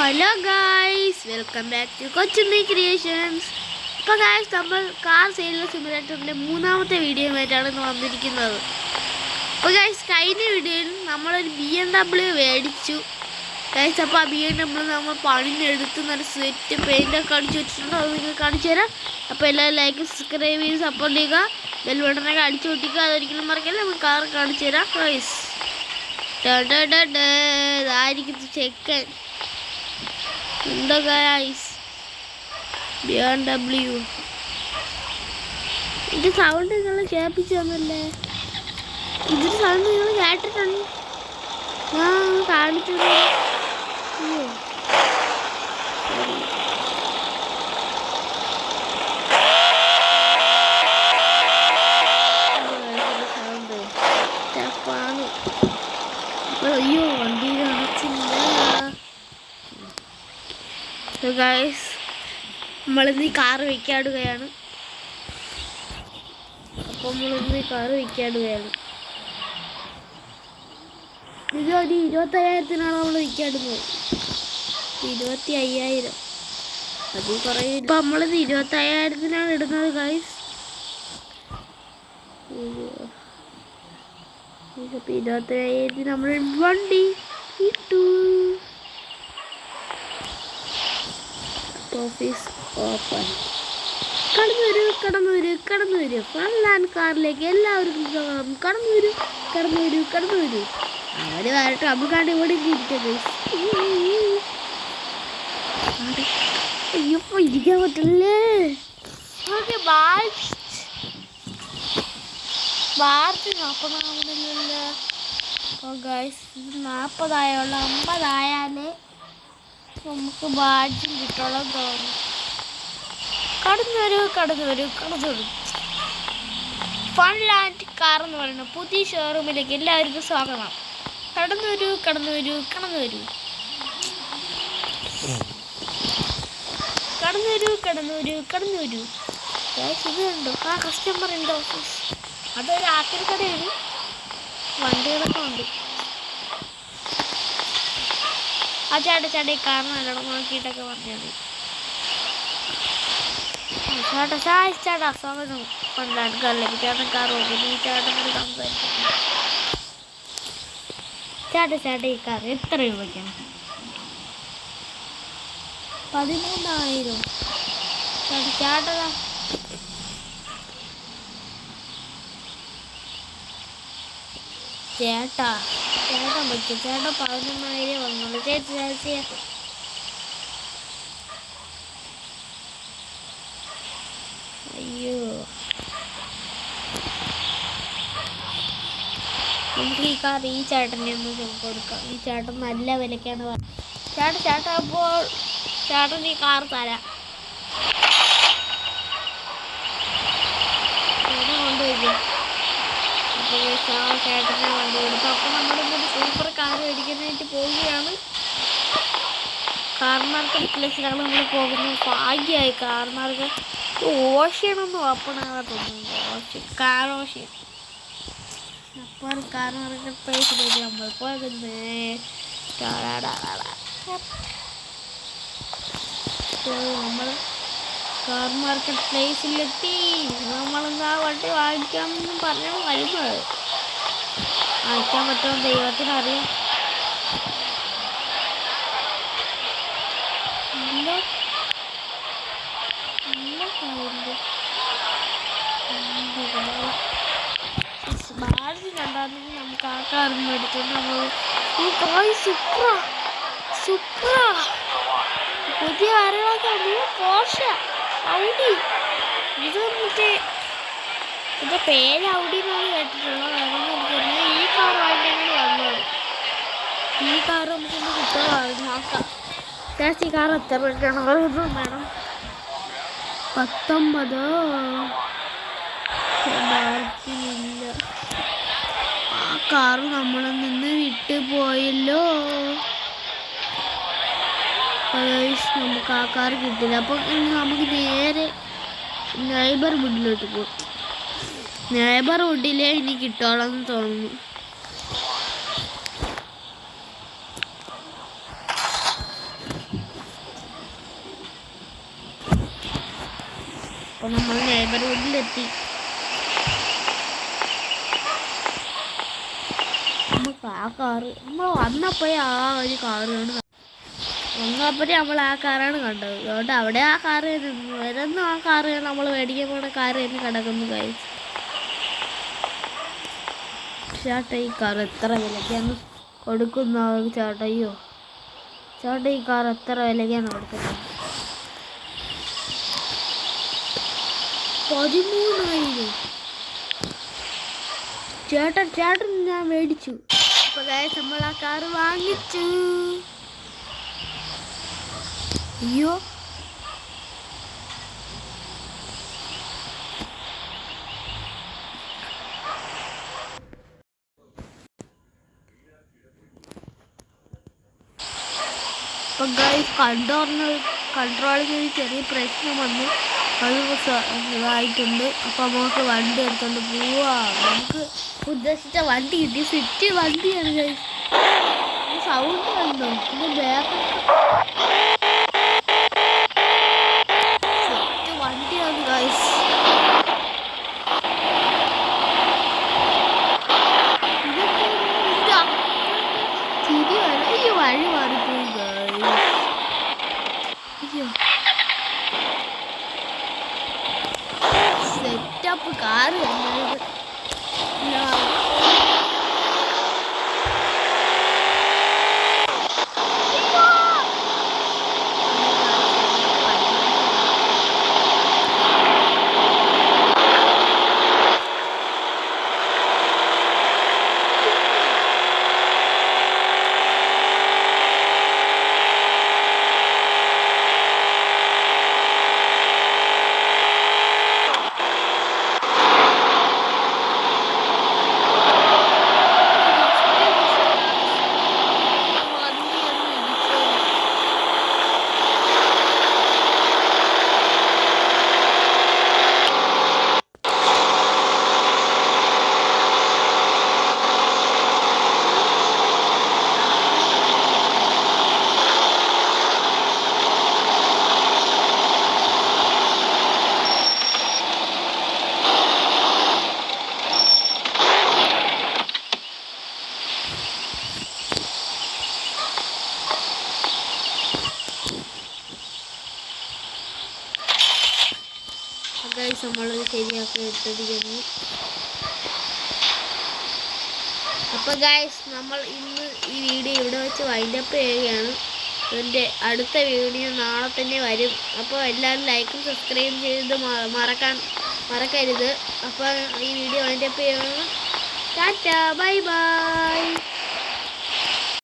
Hello guys, welcome back to Kochunni creations. ഇപ്പോൾ guys, നമ്മൾ car selling സിമുലേറ്ററിൻ്റെ മൂന്നാമത്തെ വീഡിയോയുമായിട്ടാണ് ഇന്ന് വന്നിരിക്കുന്നത്. അപ്പോൾ ഗായ്സ്, കഴിഞ്ഞ വീഡിയോയിൽ നമ്മളൊരു BMW മേടിച്ചു ഗായ്സ്. അപ്പോൾ ആ BMW നമ്മൾ പണിഞ്ഞെടുത്ത് നല്ല സെറ്റ് പെയിൻ്റൊക്കെ അടിച്ച് വെച്ചിട്ടുണ്ട്. അത് നിങ്ങൾ കാണിച്ചു തരാം. അപ്പോൾ എല്ലാവരും ലൈക്ക് സബ്സ്ക്രൈബ് ചെയ്ത് സപ്പോർട്ട് ചെയ്യുക, ബെൽ ബട്ടണൊക്കെ അടിച്ചു പൊട്ടിക്കുക. അതൊരിക്കലും മറക്കല്ല. നമുക്ക് കാർ കാണിച്ചു തരാം ഗായ്സ്. ഇതായിരിക്കും ചെക്കൻ. എന്താ ഗായ്സ്, BMW. ഇത് സൗണ്ട് നിങ്ങൾ കേൾപ്പിച്ചു തന്നല്ലേ? ഇതിൻ്റെ സൗണ്ട് നിങ്ങൾ കേട്ടിട്ടുണ്ട്? ആ, കാണിച്ചിട്ടുണ്ട്. സൗണ്ട് സ്റ്റെപ്പാണ്. അയ്യോ, വണ്ടി കാണിച്ചില്ല. ഗായ്സ്, നമ്മളിന്ന് ഈ കാറ് വയ്ക്കാടുകയാണ്. അപ്പോൾ നമ്മളിന്ന് ഈ കാറ് വയ്ക്കാടുകയാണ്. ഇത് ഒരു 25,000-നാണ് നമ്മൾ വയ്ക്കാടുന്നത്. 25,000. അത് കുറേ. ഇപ്പം നമ്മളിത് 25,000-നാണ് ഇടുന്നത് ഗായ്സ്. ഇപ്പം 25,000-ന് നമ്മൾ വണ്ടി ഇട്ടു. Office open. കടന്നു വരൂ ഫൺലാൻ കാറിലേക്ക് എല്ലാവർക്കും സ്വാഗതം. കടന്നു വരൂ. അവര് വരട്ടെ, നമുക്കാണ്ട് ഇവിടെ ഇരിക്കത്. അയ്യോ, ഇരിക്കാൻ പറ്റില്ലേ? ഓക്കെ, ബാർച്ച് 40 ഓ ഗൈസ്, 40 50 നമുക്ക് ബാഡ്ജും കിട്ടോളം തോന്നും. കടന്നു വരൂ. ഫൺലാൻഡ് കാർ എന്ന് പറയുന്ന പുതിയ ഷോറൂമിലേക്ക് എല്ലാവർക്കും സ്വാഗതം. കടന്നു വരൂ. ഇത് കണ്ടോ, ആ കസ്റ്റമർ ഉണ്ട് ഓഫീസ്. അതൊരു ആക്രി കടയാണ്. വണ്ടികളൊക്കെ ഉണ്ട്. ആ ചേട്ടാ ഈ കാറിന് നല്ലോണം നോക്കിയിട്ടൊക്കെ പറഞ്ഞാൽ മതി. ചേട്ടാ സ്വാഗതം ഫൺലാൻഡ് കാറിലേക്ക്. ചേട്ടൻ കാർ നോക്കി. ഈ ചേട്ടൻ സംസാരിക്കും. ചേട്ടാ ഈ കാർ എത്ര രൂപയ്ക്കാണ്? 13,000. ചേട്ടൻ പറ്റും. ചേട്ടൻ 11,000 വന്നോളൂ. ചേച്ചി അയ്യോ, നമുക്ക് ഈ കാർ ഈ ചേട്ടനെ ഒന്ന് കൊടുക്കാം. ഈ ചേട്ടൻ നല്ല വിലക്കാണ് പറഞ്ഞത്. ചേട്ടാ അപ്പോൾ ചേട്ടൻ ഈ കാർ തരാം. കൊണ്ടുവരും. അപ്പോൾ ചേട്ടനെ വണ്ടി കൊടുത്തു. അപ്പോൾ നമ്മളിന്നൊരു സൂപ്പർ കാർ മേടിക്കാനായിട്ട് പോവുകയാണ്. കാർ മാർക്കറ്റ് പ്ലേസിലാണ് നമ്മൾ പോകുന്നത്. ഭാഗ്യമായി കാർ മാർക്കറ്റ്. ഓഷ്യനൊന്നും ഓപ്പണാകാത്തൊന്നും. Car ocean. അപ്പോൾ കാർ മാർക്കറ്റ് പ്ലേസിലേക്ക് നമ്മൾ പോകുന്നത്. നമ്മൾ കാർ മാർക്കറ്റ് പ്ലേസിലെത്തി. നമ്മളെന്താ വണ്ടി വാങ്ങിക്കാമെന്ന് പറഞ്ഞാൽ വരുന്നത്. വാങ്ങിക്കാൻ പറ്റുമോ ദൈവത്തിനറിയാം. ബാഡ്ജ് കണ്ടായിരുന്നെങ്കിൽ നമുക്ക് ആ കാറിന് എടുത്തുകൊണ്ട് നമ്മൾ ഈ കായ് സുപ്ര പുതിയ ആരുകളൊക്കെയാണ്. Porsche, Audi. ഇത് മറ്റേ ഇതിൻ്റെ പേര് ഔഡി എന്നാണ് കേട്ടിട്ടുള്ളത്. അതൊന്നും എനിക്കറിയില്ല. ഈ കാർ വാങ്ങിക്കാനാണ് വന്നത്. ഈ കാർ നമുക്കൊന്ന് കിട്ടുമോ നോക്കാം. ഈ കാർ എത്ര രൂപയ്ക്കാണ് പറയുന്നത് മാഡം? 19. ഇല്ല, ആ കാറ് നമ്മളെ നിന്ന് വിട്ടു പോയല്ലോ. നമുക്ക് ആ കാർ കിട്ടില്ല. അപ്പം നമുക്ക് നേരെ നെയ്ബർഹുഡിലോട്ട് പോകും. നെയ്ബർഹുഡിലേ ഇനി കിട്ടോളം തോന്നുന്നു. അപ്പോൾ നമ്മൾ നെയ്ബർഹുഡിലെത്തി. നമുക്ക് ആ കാറ് നമ്മൾ വന്നപ്പോഴേ ആ ഒരു കാറാണ് വന്നപ്പോഴേ നമ്മൾ ആ കാറാണ് കണ്ടത്. അതുകൊണ്ട് അവിടെ ആ കാറ് വരുന്ന ആ കാറ് നമ്മൾ മേടിക്കാൻ പോണ കാറ് തന്നെ കിടക്കുന്നു ഗൈസ്. ചേട്ടാ ഈ കാർ എത്ര വിലയ്ക്കാണ് കൊടുക്കുന്ന ചേട്ടാ? അയ്യോ ചേട്ടാ ഈ കാർ എത്ര വിലയ്ക്കാണ് കൊടുക്കുന്നത്? 13,000. ചേട്ടൻ ഞാൻ മേടിച്ചു. അപ്പോൾ ഗൈസ് നമ്മൾ ആ കാർ വാങ്ങിച്ചു. അയ്യോ അപ്പം ഗൈസ് കൺട്രോളിന് ഒരു ചെറിയ പ്രശ്നം വന്നു. അത് ഇതായിട്ടുണ്ട്. അപ്പം നമുക്ക് വണ്ടി എടുത്തോണ്ട് പോവാം. നമുക്ക് ഉദ്ദേശിച്ച വണ്ടി കിട്ടി. സ്വിഫ്റ്റ് വണ്ടിയാണ് ഗൈസ്. സൗണ്ട് കണ്ടോ? പിന്നെ ബാക്കൊക്കെ സ്വിഫ്റ്റ് വണ്ടിയാണ് ഗൈസ്. ചിരി വേണം. ഈ വഴി മാറിപ്പോയി ഗൈസ്. അയ്യോ സെറ്റപ്പ് കാറ് കണ്ടത്. ഗൈസ് നമ്മൾ ശരിയാക്കി എടുത്തിരിക്കുന്നു. അപ്പോൾ ഗൈസ് നമ്മൾ ഇന്ന് ഈ വീഡിയോ ഇവിടെ വെച്ച് വൈൻഡപ്പ് ചെയ്യുകയാണ്. ഇതിൻ്റെ അടുത്ത വീഡിയോ നാളെ തന്നെ വരും. അപ്പോൾ എല്ലാവരും ലൈക്കും സബ്സ്ക്രൈബ് ചെയ്ത് മറക്കരുത്. അപ്പോൾ ഈ വീഡിയോ വൈൻഡപ്പ് ചെയ്യുകയാണ്. Tata bye bye.